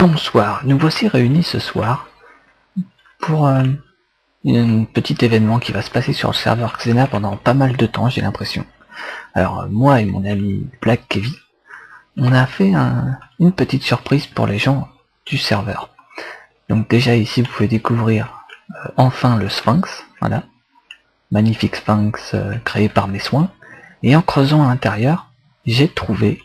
Bonsoir, nous voici réunis ce soir pour un petit événement qui va se passer sur le serveur Xena pendant pas mal de temps, j'ai l'impression. Alors moi et mon ami Black Kevin, on a fait une petite surprise pour les gens du serveur. Donc déjà ici vous pouvez découvrir enfin le Sphinx, voilà, magnifique Sphinx créé par mes soins. Et en creusant à l'intérieur, j'ai trouvé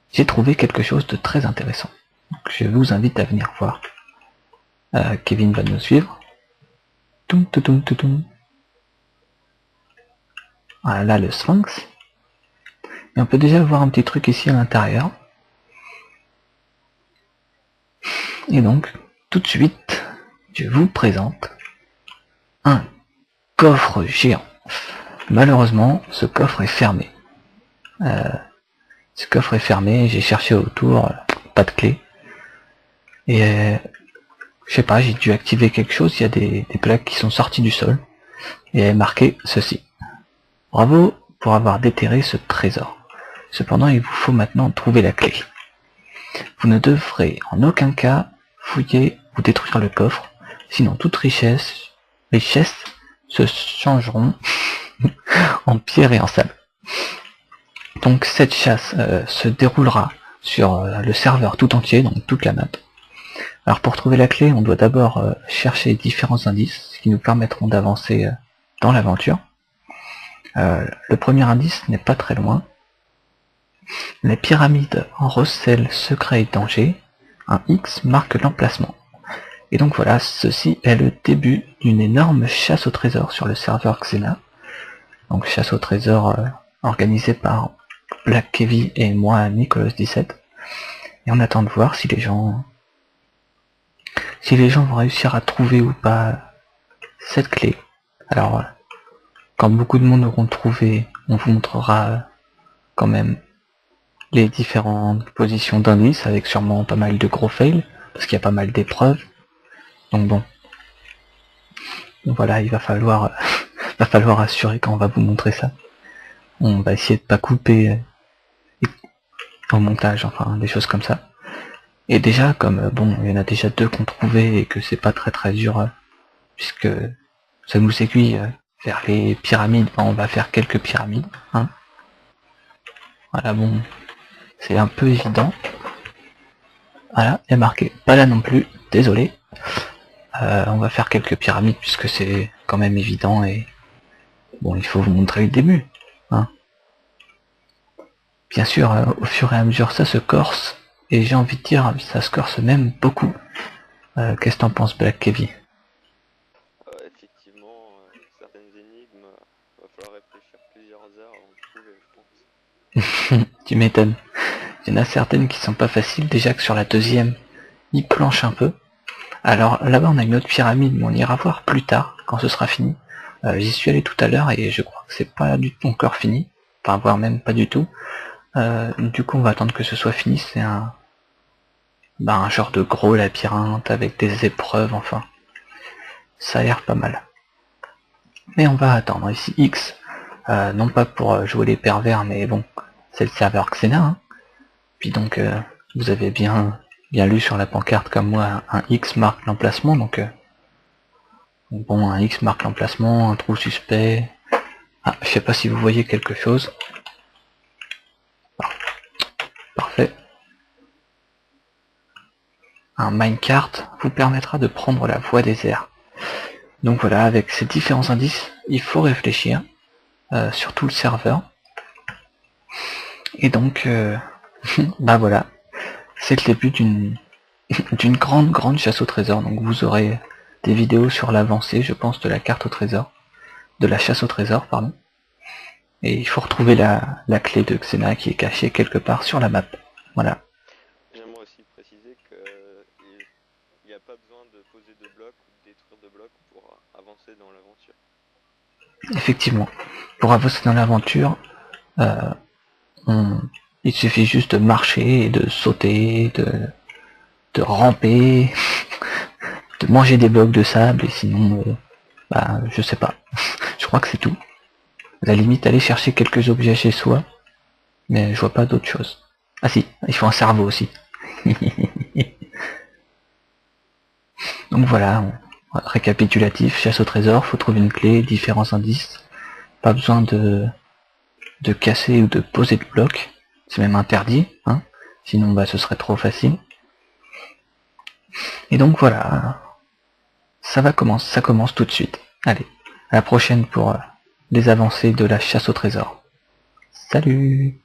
quelque chose de très intéressant. Donc, je vous invite à venir voir. Kevin va nous suivre. Toum, toum, toum, toum, toum. Voilà là le Sphinx. Et on peut déjà voir un petit truc ici à l'intérieur. Et donc, tout de suite, je vous présente un coffre géant. Malheureusement, ce coffre est fermé. J'ai cherché autour, pas de clé. Et je sais pas, j'ai dû activer quelque chose, il y a des plaques qui sont sorties du sol. Et il est marqué ceci. Bravo pour avoir déterré ce trésor. Cependant, il vous faut maintenant trouver la clé. Vous ne devrez en aucun cas fouiller ou détruire le coffre, sinon toute richesses se changeront en pierre et en sable. Donc cette chasse se déroulera sur le serveur tout entier, donc toute la map. Alors pour trouver la clé, on doit d'abord chercher différents indices qui nous permettront d'avancer dans l'aventure. Le premier indice n'est pas très loin. Les pyramides recèlent secrets et dangers. Un X marque l'emplacement. Et donc voilà, ceci est le début d'une énorme chasse au trésor sur le serveur Xena. Donc chasse au trésor organisée par Black Kevin et moi, Nicolas17. Et on attend de voir si les gens vont réussir à trouver ou pas cette clé. Alors, quand beaucoup de monde auront trouvé, on vous montrera quand même les différentes positions d'indices, avec sûrement pas mal de gros fails, parce qu'il y a pas mal d'épreuves. Donc bon. Donc voilà, il va falloir assurer quand on va vous montrer ça. On va essayer de pas couper au montage, enfin des choses comme ça. Et déjà, comme bon, il y en a déjà deux qu'on trouvait et que c'est pas très dur, puisque ça nous aiguille vers les pyramides, enfin, on va faire quelques pyramides. Hein. Voilà, bon, c'est un peu évident. Voilà, il y a marqué, pas là non plus, désolé. On va faire quelques pyramides puisque c'est quand même évident et bon, il faut vous montrer le début. Hein. Bien sûr, au fur et à mesure, ça se corse et j'ai envie de dire, ça se corse même beaucoup. Qu'est-ce que t'en penses, Black Kevin? Effectivement, certaines énigmes, va falloir réfléchir plusieurs heures avant de trouver, je pense. Tu m'étonnes. Il y en a certaines qui sont pas faciles, déjà que sur la deuxième, il planche un peu. Alors là-bas on a une autre pyramide, mais on ira voir plus tard, quand ce sera fini. J'y suis allé tout à l'heure et je crois que c'est pas du tout encore fini, enfin voire même pas du tout. Du coup on va attendre que ce soit fini, c'est un genre de gros labyrinthe avec des épreuves, enfin. Ça a l'air pas mal. Mais on va attendre, ici X, non pas pour jouer les pervers, mais bon, c'est le serveur Xena, hein. Puis donc vous avez bien lu sur la pancarte comme moi, un X marque l'emplacement, donc bon, un X marque l'emplacement, un trou suspect. Ah, je sais pas si vous voyez quelque chose. Parfait. Un minecart vous permettra de prendre la voie des airs. Donc voilà, avec ces différents indices, il faut réfléchir sur tout le serveur. Et donc, bah voilà, c'est le début d'une grande chasse au trésor. Donc vous aurez des vidéos sur l'avancée, je pense, de la carte au trésor, de la chasse au trésor, pardon. Et il faut retrouver la clé de Xena qui est cachée quelque part sur la map. Voilà. J'aimerais aussi préciser qu'il n'y a pas besoin de poser de blocs ou de détruire de blocs pour avancer dans l'aventure. Effectivement, pour avancer dans l'aventure, il suffit juste de marcher, de sauter, de ramper, de manger des blocs de sable, et sinon, bah, je sais pas. Je crois que c'est tout. À la limite, aller chercher quelques objets chez soi, mais je vois pas d'autre chose. Ah si, il faut un cerveau aussi. Donc voilà, récapitulatif, chasse au trésor, faut trouver une clé, différents indices, pas besoin de casser ou de poser de blocs, c'est même interdit, hein, sinon bah ce serait trop facile. Et donc voilà, ça commence tout de suite. Allez, à la prochaine pour les avancées de la chasse au trésor. Salut!